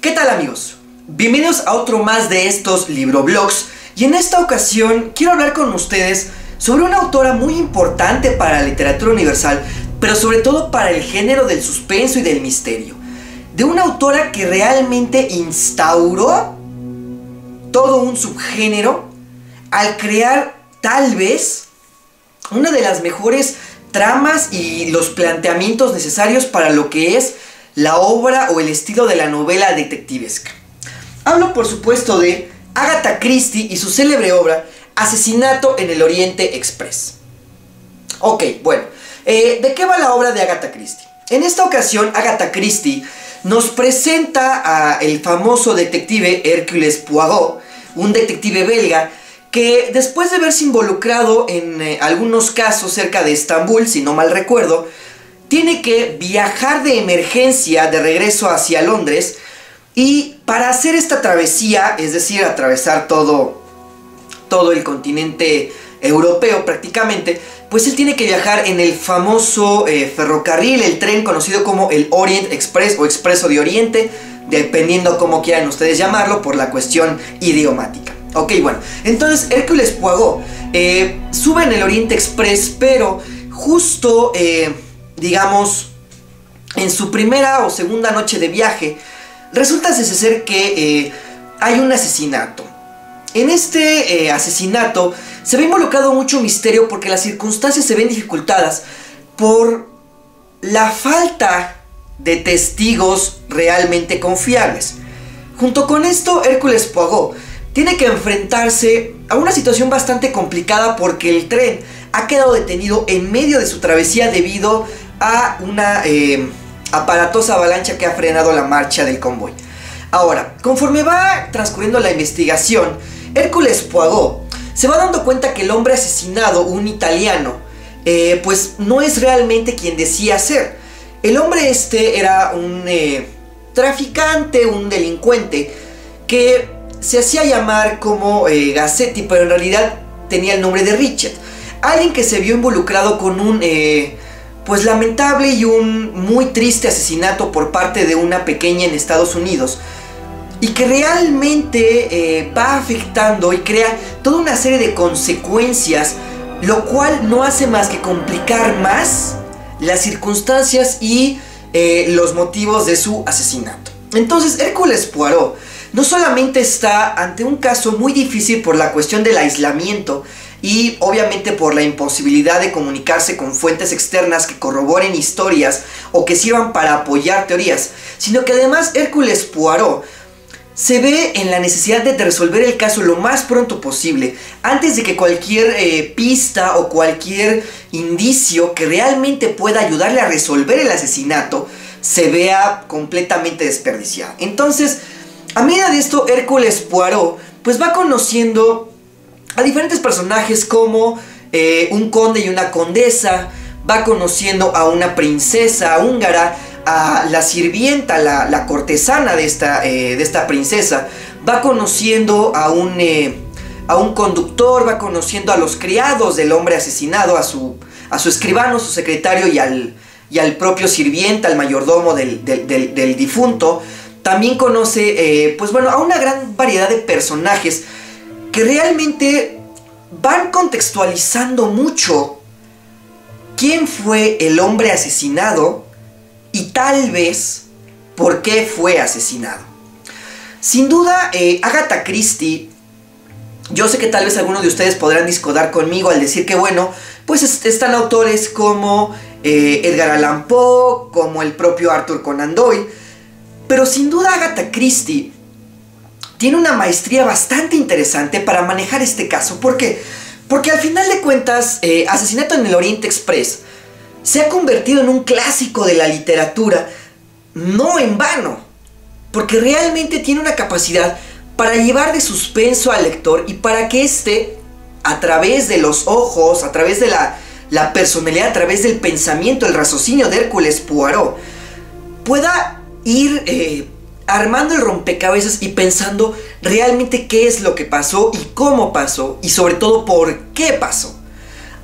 ¿Qué tal, amigos? Bienvenidos a otro más de estos libroblogs, y en esta ocasión quiero hablar con ustedes sobre una autora muy importante para la literatura universal, pero sobre todo para el género del suspenso y del misterio. De una autora que realmente instauró todo un subgénero al crear tal vez una de las mejores tramas y los planteamientos necesarios para lo que es la obra o el estilo de la novela detectivesca. Hablo, por supuesto, de Agatha Christie y su célebre obra Asesinato en el Oriente Express. Ok, bueno, ¿de qué va la obra de Agatha Christie? En esta ocasión, Agatha Christie nos presenta al famoso detective Hercule Poirot, un detective belga que, después de verse involucrado en algunos casos cerca de Estambul, si no mal recuerdo, tiene que viajar de emergencia de regreso hacia Londres, y para hacer esta travesía, es decir, atravesar todo el continente europeo prácticamente, pues él tiene que viajar en el famoso ferrocarril, el tren conocido como el Orient Express o Expreso de Oriente, dependiendo cómo quieran ustedes llamarlo por la cuestión idiomática. Ok, bueno, entonces Hercule Poirot sube en el Orient Express, pero justo, digamos, en su primera o segunda noche de viaje, resulta ser que hay un asesinato. En este asesinato se ve involucrado mucho misterio porque las circunstancias se ven dificultadas por la falta de testigos realmente confiables. Junto con esto, Hercule Poirot tiene que enfrentarse a una situación bastante complicada porque el tren ha quedado detenido en medio de su travesía debido a una aparatosa avalancha que ha frenado la marcha del convoy. Ahora, conforme va transcurriendo la investigación, Hercule Poirot se va dando cuenta que el hombre asesinado, un italiano, pues no es realmente quien decía ser. El hombre era un traficante, un delincuente que se hacía llamar como Gazzetti, pero en realidad tenía el nombre de Richard. Alguien que se vio involucrado con un pues lamentable y un muy triste asesinato por parte de una pequeña en Estados Unidos, y que realmente va afectando y crea toda una serie de consecuencias, lo cual no hace más que complicar más las circunstancias y los motivos de su asesinato. Entonces, Hercule Poirot no solamente está ante un caso muy difícil por la cuestión del aislamiento y obviamente por la imposibilidad de comunicarse con fuentes externas que corroboren historias o que sirvan para apoyar teorías, sino que además Hercule Poirot se ve en la necesidad de resolver el caso lo más pronto posible, antes de que cualquier pista o cualquier indicio que realmente pueda ayudarle a resolver el asesinato se vea completamente desperdiciado. Entonces, a medida de esto, Hercule Poirot pues va conociendo a diferentes personajes como un conde y una condesa, va conociendo a una princesa húngara, a la sirvienta, la cortesana de esta princesa, va conociendo a un conductor, va conociendo a los criados del hombre asesinado, a su escribano, su secretario y al propio sirviente, al mayordomo del difunto. También conoce, pues bueno, a una gran variedad de personajes que realmente van contextualizando mucho quién fue el hombre asesinado y tal vez por qué fue asesinado. Sin duda, Agatha Christie, yo sé que tal vez algunos de ustedes podrán discordar conmigo al decir que, bueno, pues están autores como Edgar Allan Poe, como el propio Arthur Conan Doyle, pero sin duda Agatha Christie tiene una maestría bastante interesante para manejar este caso. ¿Por qué? Porque al final de cuentas, Asesinato en el Oriente Express se ha convertido en un clásico de la literatura, no en vano, porque realmente tiene una capacidad para llevar de suspenso al lector y para que éste, a través de los ojos, a través de la personalidad, a través del pensamiento, el raciocinio de Hercule Poirot, pueda ir armando el rompecabezas y pensando realmente qué es lo que pasó y cómo pasó y sobre todo por qué pasó.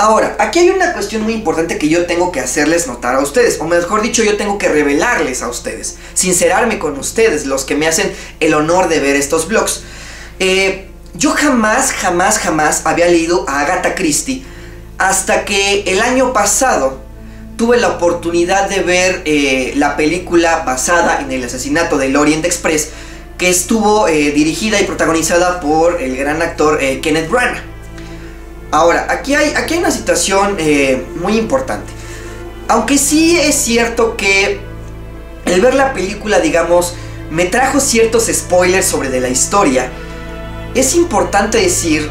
Ahora, aquí hay una cuestión muy importante que yo tengo que hacerles notar a ustedes, o mejor dicho, yo tengo que revelarles a ustedes, sincerarme con ustedes, los que me hacen el honor de ver estos blogs. Yo jamás había leído a Agatha Christie hasta que el año pasado tuve la oportunidad de ver la película basada en el asesinato del Orient Express, que estuvo dirigida y protagonizada por el gran actor Kenneth Branagh. Ahora, aquí hay una situación muy importante. Aunque sí es cierto que el ver la película, digamos, me trajo ciertos spoilers sobre de la historia, es importante decir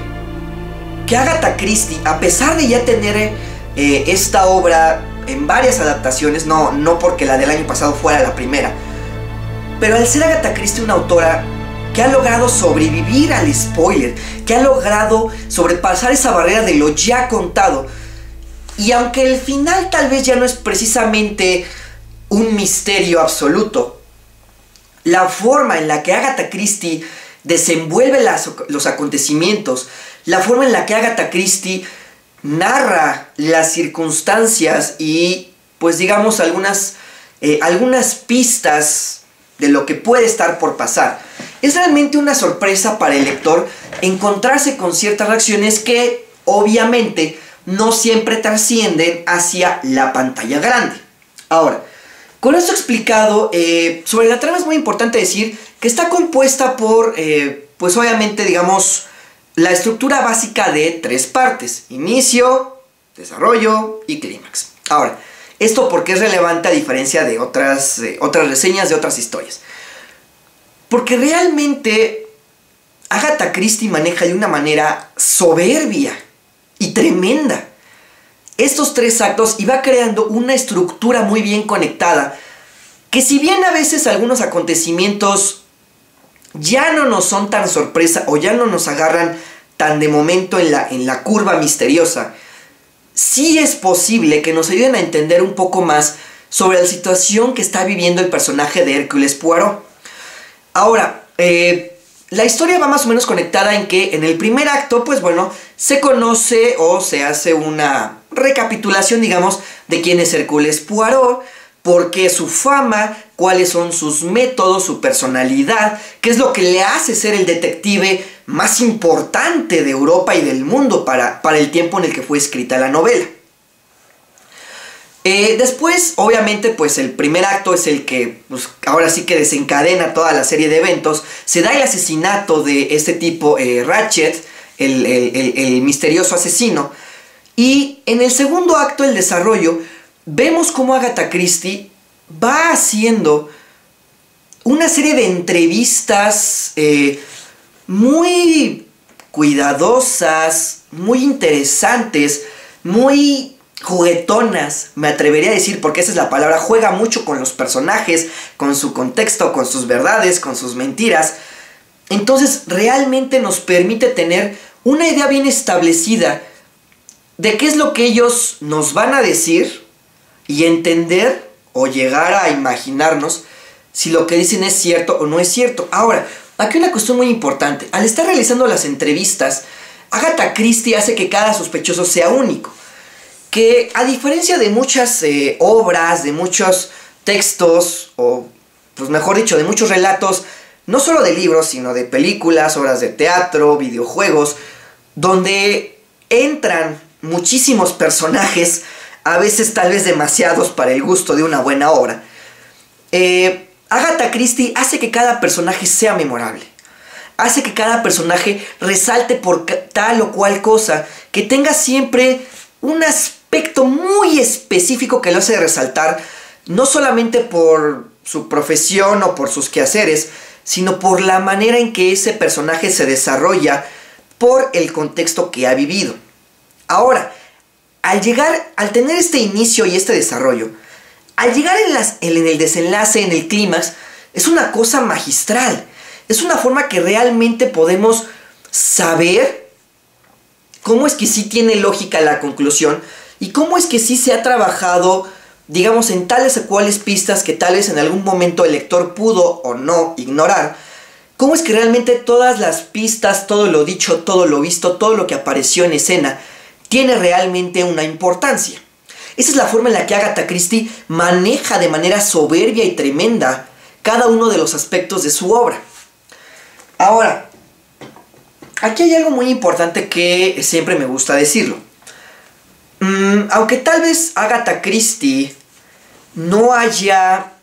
que Agatha Christie, a pesar de ya tener esta obra en varias adaptaciones, no porque la del año pasado fuera la primera, pero al ser Agatha Christie una autora que ha logrado sobrevivir al spoiler, que ha logrado sobrepasar esa barrera de lo ya contado, y aunque el final tal vez ya no es precisamente un misterio absoluto, la forma en la que Agatha Christie desenvuelve los acontecimientos, la forma en la que Agatha Christie narra las circunstancias y, pues digamos, algunas pistas de lo que puede estar por pasar, es realmente una sorpresa para el lector encontrarse con ciertas reacciones que obviamente no siempre trascienden hacia la pantalla grande. Ahora, con esto explicado, sobre la trama es muy importante decir que está compuesta por, pues obviamente, digamos, la estructura básica de 3 partes: inicio, desarrollo y clímax. Ahora, esto porque es relevante a diferencia de otras reseñas de otras historias. Porque realmente Agatha Christie maneja de una manera soberbia y tremenda estos 3 actos y va creando una estructura muy bien conectada, que si bien a veces algunos acontecimientos ya no nos son tan sorpresa o ya no nos agarran tan de momento en la curva misteriosa, sí es posible que nos ayuden a entender un poco más sobre la situación que está viviendo el personaje de Hércules Poirot. Ahora, la historia va más o menos conectada en que en el primer acto, pues bueno, se conoce o se hace una recapitulación, digamos, de quién es Hércules Poirot, por qué su fama, cuáles son sus métodos, su personalidad, qué es lo que le hace ser el detective más importante de Europa y del mundo para el tiempo en el que fue escrita la novela. Después, obviamente, pues el primer acto es el que, pues, ahora sí que desencadena toda la serie de eventos. Se da el asesinato de este tipo, Ratched, el misterioso asesino. Y en el segundo acto, el desarrollo, vemos cómo Agatha Christie va haciendo una serie de entrevistas muy cuidadosas, muy interesantes, muy juguetonas, me atrevería a decir, porque esa es la palabra. Juega mucho con los personajes, con su contexto, con sus verdades, con sus mentiras. Entonces realmente nos permite tener una idea bien establecida de qué es lo que ellos nos van a decir y entender o llegar a imaginarnos si lo que dicen es cierto o no es cierto. Ahora, aquí una cuestión muy importante. Al estar realizando las entrevistas, Agatha Christie hace que cada sospechoso sea único. Que a diferencia de muchas obras, de muchos textos, o pues mejor dicho, de muchos relatos, no solo de libros, sino de películas, obras de teatro, videojuegos, donde entran muchísimos personajes, a veces tal vez demasiados para el gusto de una buena obra, Agatha Christie hace que cada personaje sea memorable. Hace que cada personaje resalte por tal o cual cosa, que tenga siempre un aspecto muy específico que lo hace resaltar, no solamente por su profesión o por sus quehaceres, sino por la manera en que ese personaje se desarrolla, por el contexto que ha vivido. Ahora, al tener este inicio y este desarrollo, al llegar en el desenlace, en el clímax, es una cosa magistral. Es una forma que realmente podemos saber cómo es que sí tiene lógica la conclusión y cómo es que sí se ha trabajado, digamos, en tales o cuales pistas que tal vez en algún momento el lector pudo o no ignorar. Cómo es que realmente todas las pistas, todo lo dicho, todo lo visto, todo lo que apareció en escena, tiene realmente una importancia. Esa es la forma en la que Agatha Christie maneja de manera soberbia y tremenda cada uno de los aspectos de su obra. Ahora, aquí hay algo muy importante que siempre me gusta decirlo. Aunque tal vez Agatha Christie no haya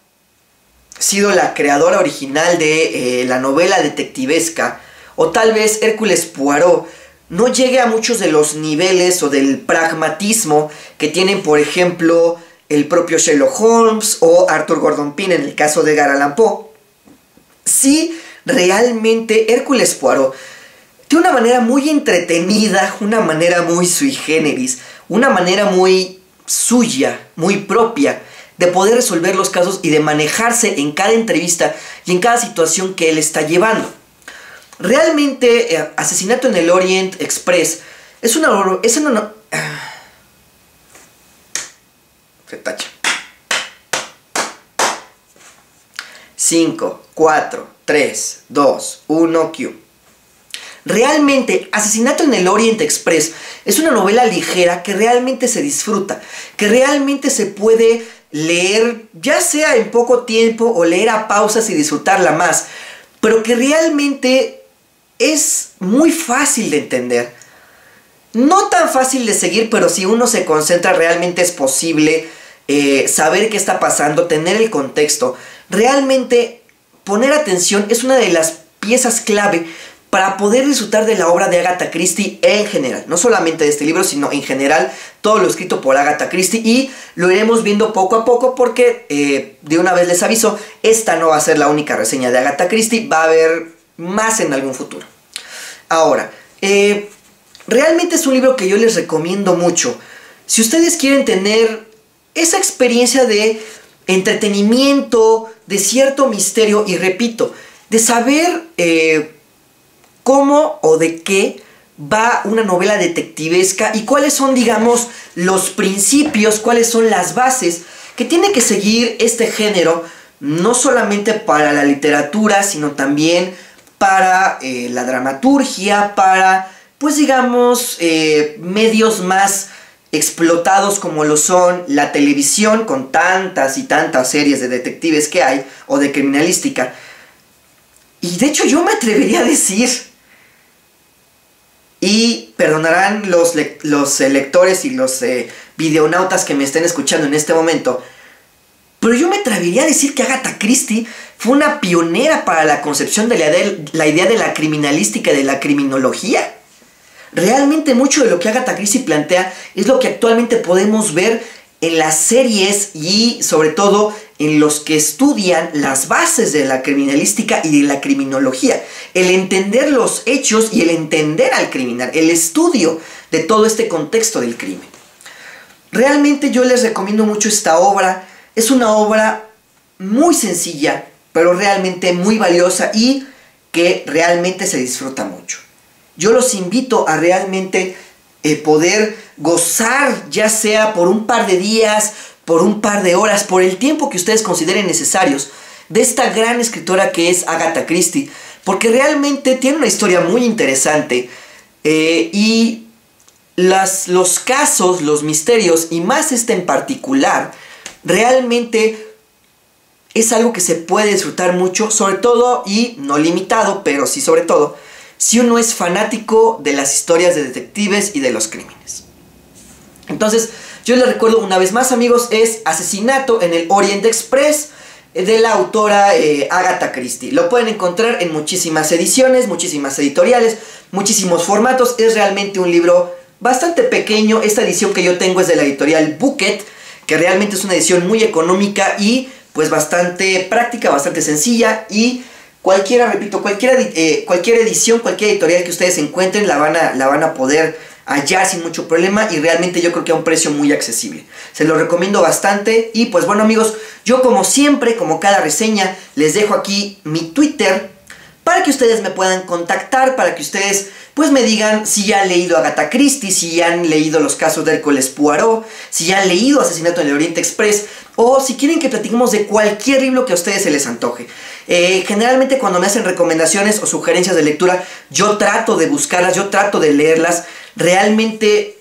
sido la creadora original de la novela detectivesca, o tal vez Hércules Poirot no llegue a muchos de los niveles o del pragmatismo que tienen, por ejemplo, el propio Sherlock Holmes o Arthur Gordon Pym en el caso de Edgar Allan Poe, sí, realmente Hércules Poirot tiene una manera muy entretenida, una manera muy sui generis, una manera muy suya, muy propia, de poder resolver los casos y de manejarse en cada entrevista y en cada situación que él está llevando. Realmente, Asesinato en el Orient Express es una... Se tacha. 5, 4, 3, 2, 1, Q. Realmente, Asesinato en el Orient Express es una novela ligera que realmente se disfruta, que realmente se puede leer, ya sea en poco tiempo o leer a pausas y disfrutarla más, pero que realmente es muy fácil de entender. No tan fácil de seguir, pero si uno se concentra realmente es posible saber qué está pasando, tener el contexto. Realmente poner atención es una de las piezas clave para poder disfrutar de la obra de Agatha Christie en general. No solamente de este libro, sino en general todo lo escrito por Agatha Christie, y lo iremos viendo poco a poco porque, de una vez les aviso, esta no va a ser la única reseña de Agatha Christie, va a haber más en algún futuro. Ahora, realmente es un libro que yo les recomiendo mucho. Si ustedes quieren tener esa experiencia de entretenimiento, de cierto misterio, y repito, de saber cómo o de qué va una novela detectivesca y cuáles son, digamos, los principios, cuáles son las bases que tiene que seguir este género, no solamente para la literatura, sino también para la dramaturgia, para, pues digamos, medios más explotados como lo son la televisión, con tantas y tantas series de detectives que hay, o de criminalística. Y de hecho yo me atrevería a decir, y perdonarán los lectores y los videonautas que me estén escuchando en este momento, pero yo me atrevería a decir que Agatha Christie fue una pionera para la concepción de la idea de la criminalística y de la criminología. Realmente mucho de lo que Agatha Christie plantea es lo que actualmente podemos ver en las series y sobre todo en los que estudian las bases de la criminalística y de la criminología. El entender los hechos y el entender al criminal, el estudio de todo este contexto del crimen. Realmente yo les recomiendo mucho esta obra. Es una obra muy sencilla, pero realmente muy valiosa y que realmente se disfruta mucho. Yo los invito a realmente poder gozar, ya sea por un par de días, por un par de horas, por el tiempo que ustedes consideren necesarios, de esta gran escritora que es Agatha Christie, porque realmente tiene una historia muy interesante y los casos, los misterios, y más este en particular, realmente es algo que se puede disfrutar mucho, sobre todo, y no limitado, pero sí sobre todo, si uno es fanático de las historias de detectives y de los crímenes. Entonces, yo les recuerdo una vez más, amigos, es Asesinato en el Orient Express, de la autora Agatha Christie. Lo pueden encontrar en muchísimas ediciones, muchísimas editoriales, muchísimos formatos. Es realmente un libro bastante pequeño. Esta edición que yo tengo es de la editorial Bucket, que realmente es una edición muy económica y pues bastante práctica, bastante sencilla, y cualquier edición, cualquier editorial que ustedes encuentren la van a poder hallar sin mucho problema, y realmente yo creo que a un precio muy accesible. Se lo recomiendo bastante. Y pues bueno, amigos, yo como siempre, como cada reseña, les dejo aquí mi Twitter para que ustedes me puedan contactar, para que ustedes pues me digan si ya han leído Agatha Christie, si ya han leído los casos de Hércules Poirot, si ya han leído Asesinato en el Orient Express, o si quieren que platiquemos de cualquier libro que a ustedes se les antoje. Generalmente cuando me hacen recomendaciones o sugerencias de lectura, yo trato de buscarlas, yo trato de leerlas. Realmente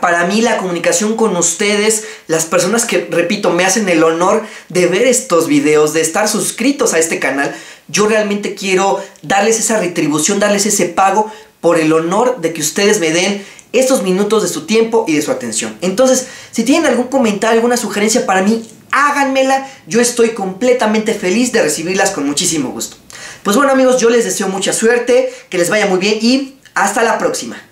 para mí la comunicación con ustedes, las personas que, repito, me hacen el honor de ver estos videos, de estar suscritos a este canal, yo realmente quiero darles esa retribución, darles ese pago por el honor de que ustedes me den estos minutos de su tiempo y de su atención. Entonces, si tienen algún comentario, alguna sugerencia para mí, háganmela. Yo estoy completamente feliz de recibirlas con muchísimo gusto. Pues bueno amigos, yo les deseo mucha suerte, que les vaya muy bien y hasta la próxima.